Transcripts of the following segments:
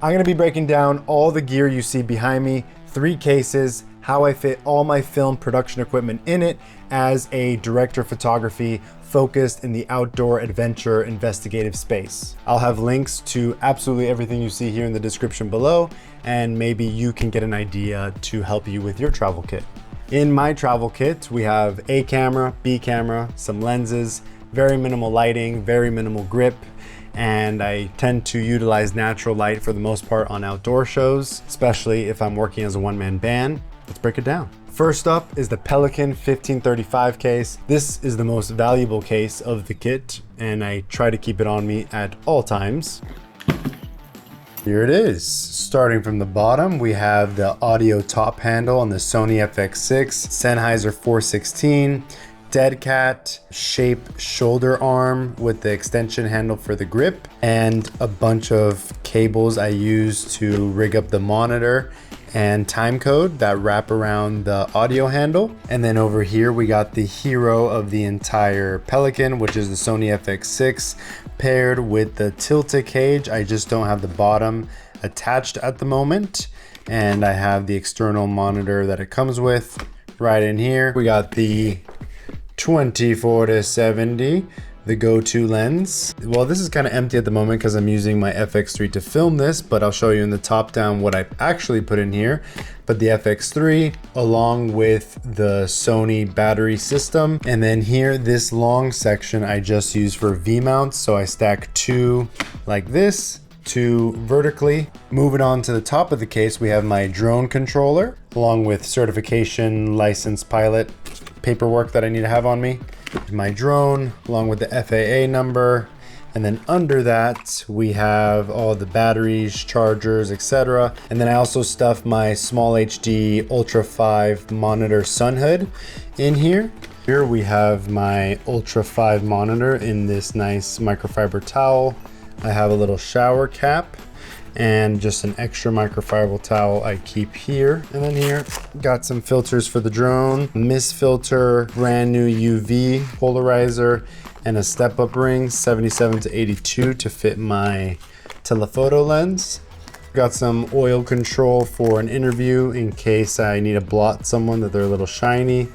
I'm gonna be breaking down all the gear you see behind me, 3 cases, how I fit all my film production equipment in it as a director of photography focused in the outdoor adventure investigative space. I'll have links to absolutely everything you see here in the description below, and maybe you can get an idea to help you with your travel kit. In my travel kit, we have A camera, B camera, some lenses, very minimal lighting, very minimal grip, and I tend to utilize natural light for the most part on outdoor shows, especially if I'm working as a one-man band. Let's break it down. First up is the Pelican 1535 case. This is the most valuable case of the kit, and I try to keep it on me at all times. Here it is. Starting from the bottom, we have the audio top handle on the Sony FX6, Sennheiser 416, dead cat shape shoulder arm with the extension handle for the grip, and a bunch of cables I use to rig up the monitor and time code that wrap around the audio handle. And then over here we got the hero of the entire Pelican, which is the Sony FX6 paired with the Tilta cage. I just don't have the bottom attached at the moment, and I have the external monitor that it comes with right in here. We got the 24-70, the go-to lens. Well, this is kind of empty at the moment because I'm using my FX3 to film this, but I'll show you in the top down what I've actually put in here. But the FX3 along with the Sony battery system. And then here, this long section I just use for V-mounts. So I stack 2 like this, 2 vertically. Moving on to the top of the case, we have my drone controller along with certification, license, pilot paperwork that I need to have on me. My drone along with the FAA number, and then under that we have all the batteries, chargers, etc. And then I also stuff my small HD Ultra 5 monitor sun hood in here. Here we have my Ultra 5 monitor in this nice microfiber towel. I have a little shower cap and just an extra microfiber towel I keep here. And then here, got some filters for the drone, mist filter, brand new UV polarizer, and a step-up ring, 77 to 82 to fit my telephoto lens. Got some oil control for an interview in case I need to blot someone that they're a little shiny.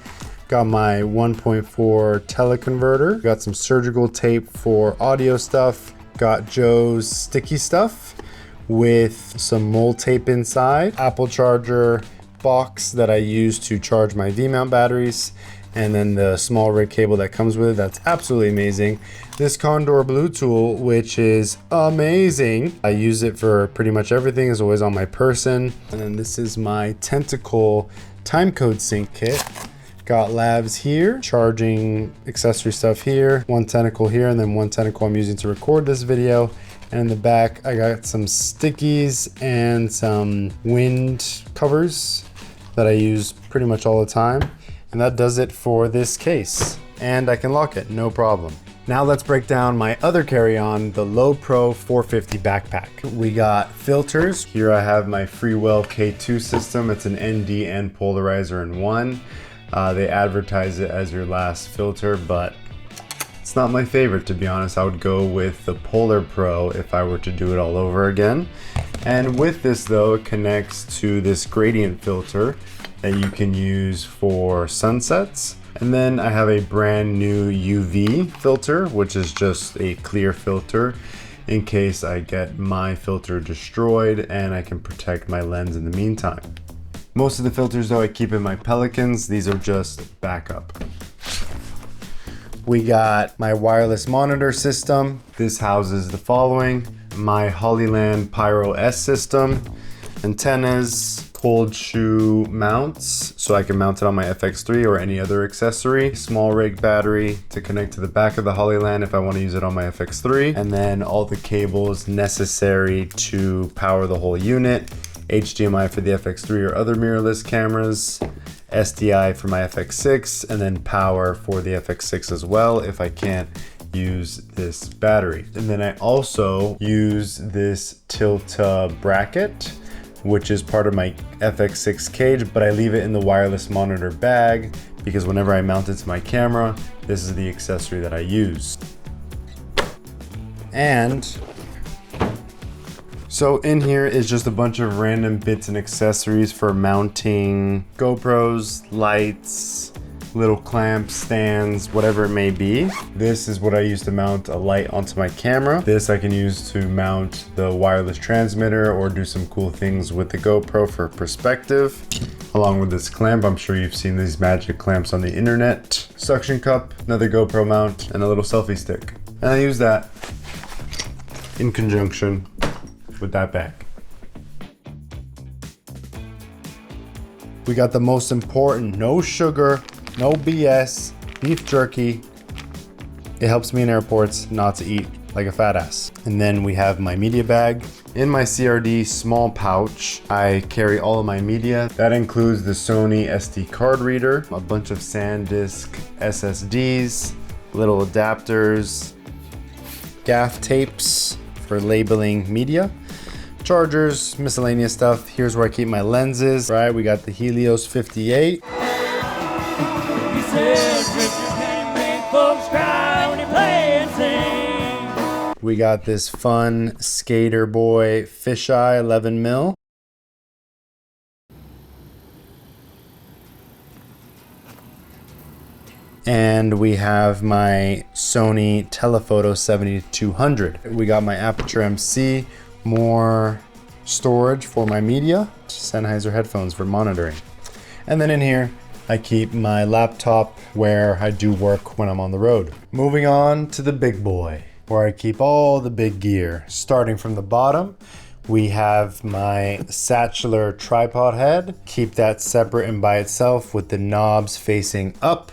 Got my 1.4 teleconverter. Got some surgical tape for audio stuff. Got Joe's sticky stuff with some mold tape inside, Apple charger box that I use to charge my V-mount batteries, and then the small rig cable that comes with it. That's absolutely amazing. This Condor Blue tool, which is amazing. I use it for pretty much everything, is always on my person. And then this is my Tentacle timecode sync kit. Got lavs here, charging accessory stuff here, 1 tentacle here, and then 1 tentacle I'm using to record this video. And in the back, I got some stickies and some wind covers that I use pretty much all the time. And that does it for this case. And I can lock it, no problem. Now let's break down my other carry-on, the LowePro 450 backpack. We got filters. Here I have my Freewell K2 system. It's an ND and polarizer in one. They advertise it as your last filter, but it's not my favorite, to be honest. I would go with the Polar Pro if I were to do it all over again. And with this though, it connects to this gradient filter that you can use for sunsets. And then I have a brand new UV filter, which is just a clear filter in case I get my filter destroyed, and I can protect my lens in the meantime. Most of the filters though I keep in my Pelicans. These are just backup. We got my wireless monitor system. This houses the following: my Hollyland Pyro S system, antennas, cold shoe mounts so I can mount it on my FX3 or any other accessory, small rig battery to connect to the back of the Hollyland if I want to use it on my FX3, and then all the cables necessary to power the whole unit, HDMI for the FX3 or other mirrorless cameras, SDI for my FX6, and then power for the FX6 as well if I can't use this battery. And then I also use this Tilta bracket, which is part of my FX6 cage, but I leave it in the wireless monitor bag because whenever I mount it to my camera, this is the accessory that I use. And So in here is just a bunch of random bits and accessories for mounting GoPros, lights, little clamps, stands, whatever it may be. This is what I use to mount a light onto my camera. This I can use to mount the wireless transmitter or do some cool things with the GoPro for perspective. Along with this clamp, I'm sure you've seen these magic clamps on the internet. Suction cup, another GoPro mount, and a little selfie stick. And I use that in conjunction with that bag. We got the most important, no sugar, no BS, beef jerky. It helps me in airports not to eat like a fat ass. And then we have my media bag. In my CRD small pouch, I carry all of my media. That includes the Sony SD card reader, a bunch of SanDisk SSDs, little adapters, gaff tapes for labeling media, chargers, miscellaneous stuff. Here's where I keep my lenses. Right, we got the Helios 58. We got this fun Skater Boy fisheye 11mm. And we have my Sony Telephoto 7200. We got my Aputure MC, more storage for my media, Sennheiser headphones for monitoring. And then in here, I keep my laptop where I do work when I'm on the road. Moving on to the big boy, where I keep all the big gear. Starting from the bottom, we have my Sachtler tripod head. Keep that separate and by itself with the knobs facing up.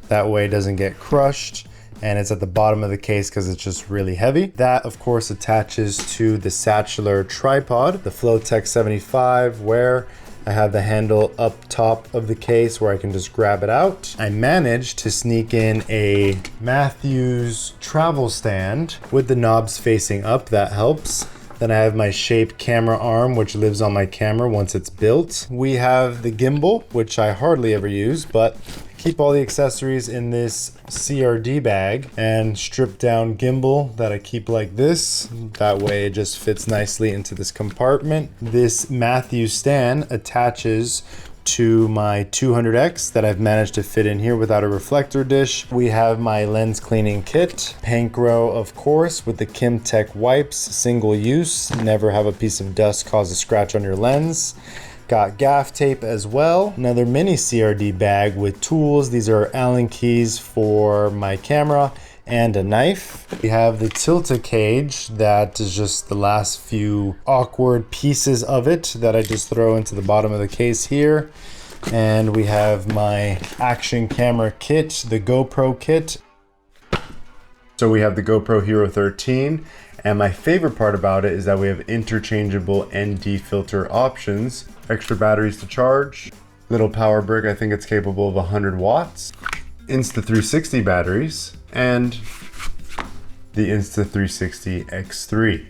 That way it doesn't get crushed. And it's at the bottom of the case because it's just really heavy. That of course attaches to the Sachtler tripod, the Flowtech 75, where I have the handle up top of the case where I can just grab it out. I managed to sneak in a Matthews travel stand with the knobs facing up. That helps. Then I have my shaped camera arm, which lives on my camera once it's built. We have the gimbal, which I hardly ever use, but keep all the accessories in this CRD bag, and stripped down gimbal that I keep like this. That way it just fits nicely into this compartment. This Matthews stand attaches to my 200X that I've managed to fit in here without a reflector dish. We have my lens cleaning kit, Pankro of course, with the Kimtech wipes, single use, never have a piece of dust cause a scratch on your lens. Got gaff tape as well. Another mini CRD bag with tools. These are Allen keys for my camera and a knife. We have the Tilta cage that is just the last few awkward pieces of it that I just throw into the bottom of the case here. And we have my action camera kit, the GoPro kit. So we have the GoPro Hero 13. And my favorite part about it is that we have interchangeable ND filter options, extra batteries to charge, little power brick, I think it's capable of 100 watts, Insta360 batteries, and the Insta360 X3.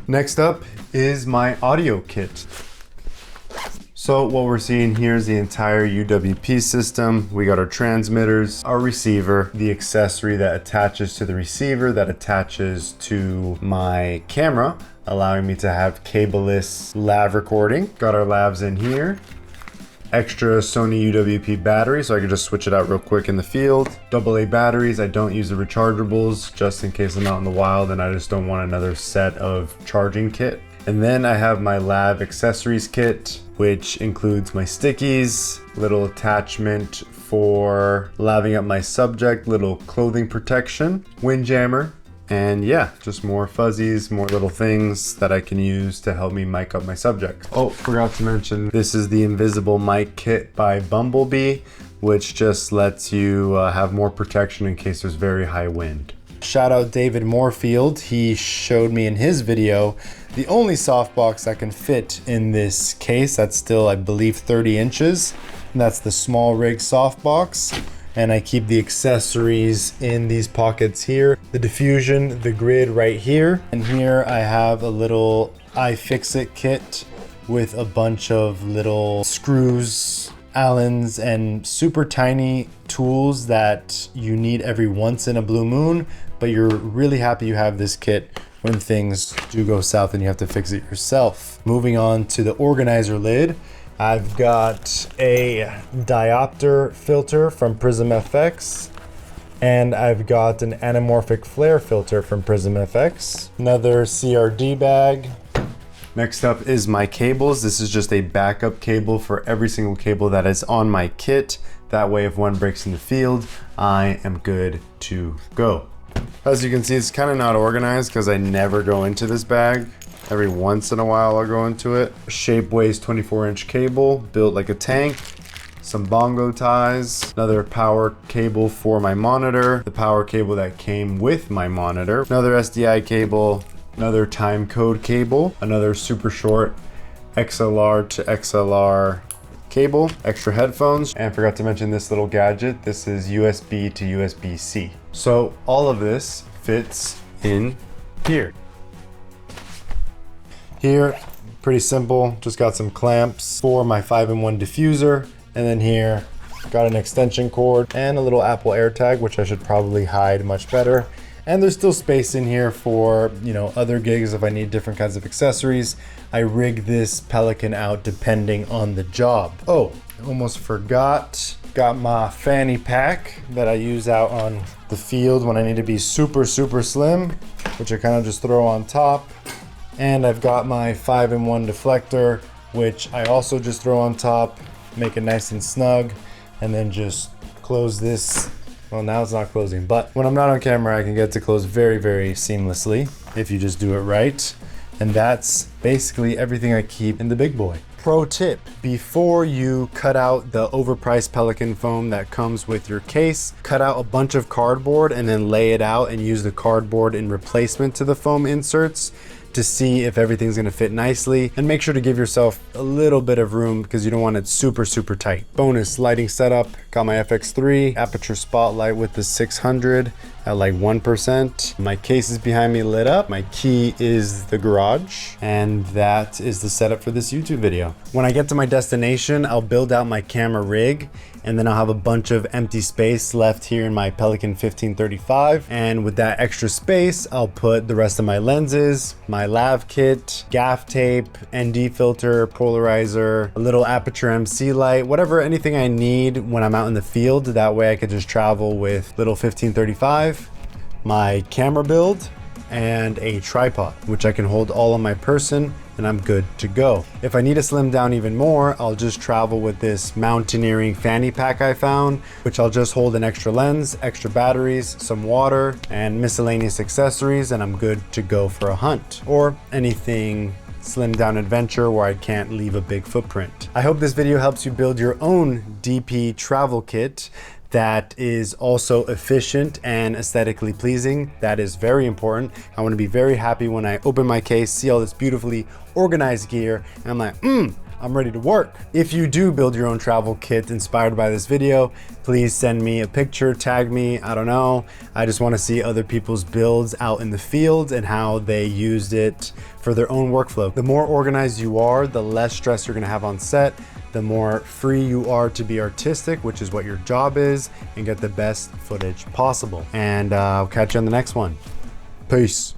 Next up is my audio kit. So what we're seeing here is the entire UWP system. We got our transmitters, our receiver, the accessory that attaches to the receiver that attaches to my camera, allowing me to have cableless lav recording. Got our lavs in here. Extra Sony UWP battery, so I can just switch it out real quick in the field. AA batteries, I don't use the rechargeables just in case I'm out in the wild and I just don't want another set of charging kit. And then I have my lav accessories kit, which includes my stickies, little attachment for laving up my subject, little clothing protection, windjammer, and yeah, just more fuzzies, more little things that I can use to help me mic up my subject. Oh, forgot to mention, this is the invisible mic kit by Bumblebee, which just lets you have more protection in case there's very high wind. Shout out David Moorfield. He showed me in his video the only softbox that can fit in this case. That's still, I believe, 30 inches. And that's the small rig softbox. And I keep the accessories in these pockets here. The diffusion, the grid right here. And here I have a little iFixit kit with a bunch of little screws Allens and super tiny tools that you need every once in a blue moon, but you're really happy you have this kit when things do go south and you have to fix it yourself. Moving on to the organizer lid, I've got a diopter filter from Prism FX, and I've got an anamorphic flare filter from Prism FX, another CRD bag. Next up is my cables. This is just a backup cable for every single cable that is on my kit. That way, if one breaks in the field, I am good to go. As you can see, it's kind of not organized because I never go into this bag. Every once in a while I'll go into it. Shapeways 24-inch cable built like a tank. Some bongo ties, another power cable for my monitor, the power cable that came with my monitor, another SDI cable, another time code cable, another super short XLR to XLR cable, extra headphones, and forgot to mention this little gadget. This is USB to USB-C. So all of this fits in here. Here, pretty simple, just got some clamps for my 5-in-1 diffuser, and then here, got an extension cord and a little Apple AirTag, which I should probably hide much better. And there's still space in here for, you know, other gigs if I need different kinds of accessories. I rig this Pelican out depending on the job. Oh, almost forgot. Got my Fanny pack that I use out on the field when I need to be super, super slim, which I kind of just throw on top. And I've got my 5-in-1 deflector, which I also just throw on top, make it nice and snug, and then just close this. Well, now it's not closing, but when I'm not on camera, I can get to close very, very seamlessly if you just do it right. And that's basically everything I keep in the big boy. Pro tip, before you cut out the overpriced Pelican foam that comes with your case, cut out a bunch of cardboard and then lay it out and use the cardboard in replacement to the foam inserts to see if everything's gonna fit nicely, and make sure to give yourself a little bit of room because you don't want it super, super tight. Bonus lighting setup, got my FX3 Aputure spotlight with the 600 at like 1%. My case is behind me lit up. My key is the garage, and that is the setup for this YouTube video. When I get to my destination, I'll build out my camera rig, and then I'll have a bunch of empty space left here in my Pelican 1535. And with that extra space, I'll put the rest of my lenses, my lav kit, gaff tape, ND filter, polarizer, a little Aputure MC light, whatever, anything I need when I'm out in the field. That way I could just travel with little 1535, my camera build, and a tripod, which I can hold all on my person, and I'm good to go. If I need to slim down even more, I'll just travel with this mountaineering fanny pack I found, which I'll just hold an extra lens, extra batteries, some water, and miscellaneous accessories, and I'm good to go for a hunt or anything slim down adventure where I can't leave a big footprint. I hope this video helps you build your own DP travel kit that is also efficient and aesthetically pleasing. That is very important. I want to be very happy when I open my case, see all this beautifully organized gear, and I'm like, I'm ready to work. If you do build your own travel kit inspired by this video, please send me a picture, tag me, I don't know. I just want to see other people's builds out in the field and how they used it for their own workflow. The more organized you are, the less stress you're gonna have on set, the more free you are to be artistic, which is what your job is, and get the best footage possible. And I'll catch you on the next one. Peace.